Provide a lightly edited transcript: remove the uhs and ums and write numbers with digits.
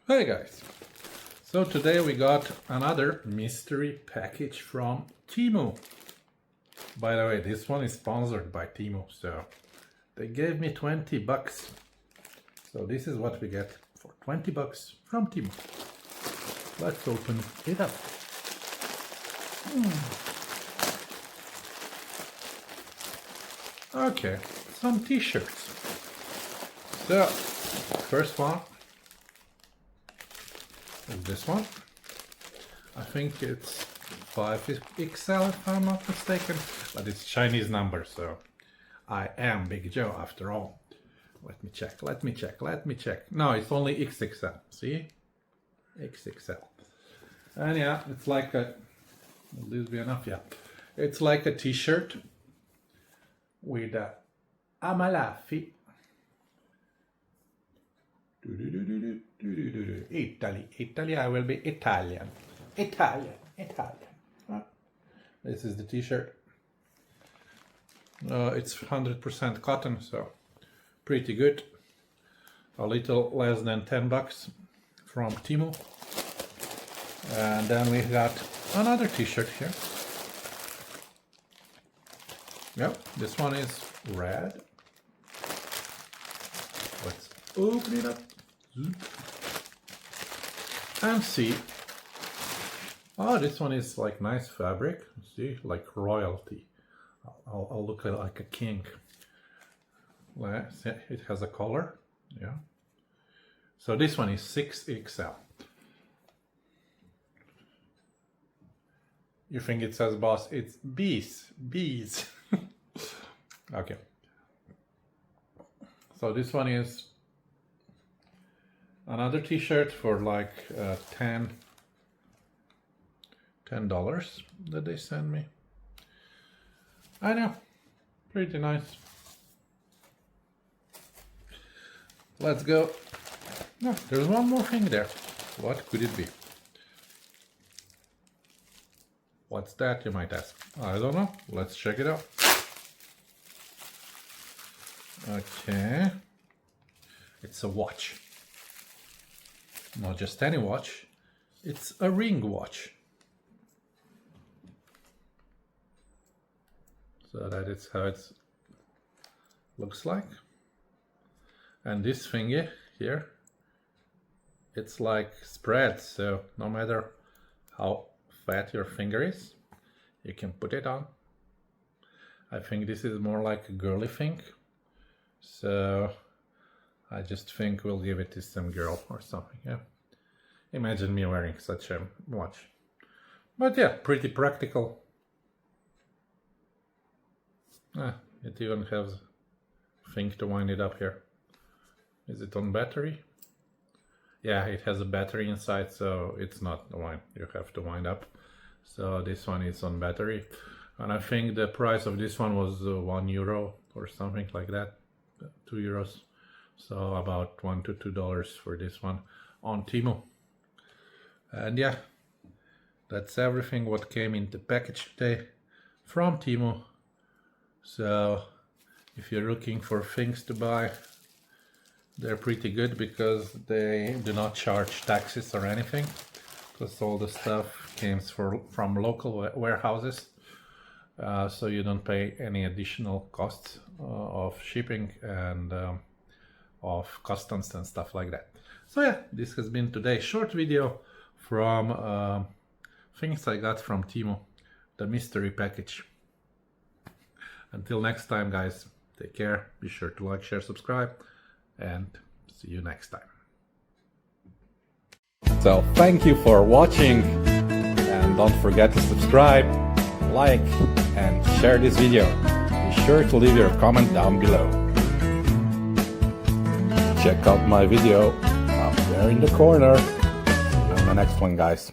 Hey guys, so today we got another mystery package from TEMU. By the way, this one is sponsored by TEMU, so they gave me 20 bucks. So this is what we get for 20 bucks from TEMU. Let's open it up. Okay, some t-shirts. So, first one is this one. I think it's 5XL if I'm not mistaken, but it's Chinese number, so I am Big Joe after all. Let me check. No, it's only XXL, see? XXL. And yeah, it's like a, will this be enough? Yeah. It's like a t-shirt with a Amalfi. Italy, I will be Italian. This is the t-shirt. It's 100% cotton, so pretty good. A little less than 10 bucks from TEMU. And then we got another t-shirt here. Yep, this one is red. Let's open it up. And see. Oh, this one is like nice fabric. See, like royalty. I'll look like a king. It has a collar. Yeah. So this one is 6XL. You think it says boss? It's bees. Okay. So this one is another t-shirt for like $10 that they sent me. I know, pretty nice. Let's go. No, there's one more thing there. What could it be? What's that, you might ask? I don't know. Let's check it out. Okay. It's a watch. Not just any watch. It's a ring watch. So that is how it looks like. And this thingy here, it's like spread, so no matter how fat your finger is, you can put it on. I think this is more like a girly thing, so I just think we'll give it to some girl or something. Yeah, imagine me wearing such a watch. But yeah, pretty practical. It even has a thing to wind it up here. Is it on battery? Yeah, it has a battery inside, so it's not the wind. You have to wind up. So this one is on battery. And I think the price of this one was €1 or something like that. €2. So about $1 to $2 for this one on TEMU. And yeah, that's everything what came in the package today from TEMU. So if you're looking for things to buy, they're pretty good because they do not charge taxes or anything, because all the stuff comes from local warehouses, so you don't pay any additional costs of shipping and of customs and stuff like that. So yeah, this has been today's short video from things I got from TEMU, the mystery package. Until next time, guys, take care, be sure to like, share, subscribe, and see you next time. So thank you for watching, and don't forget to subscribe, like, and share this video. Be sure to leave your comment down below. Check out my video up there in the corner. See you in the next one, guys.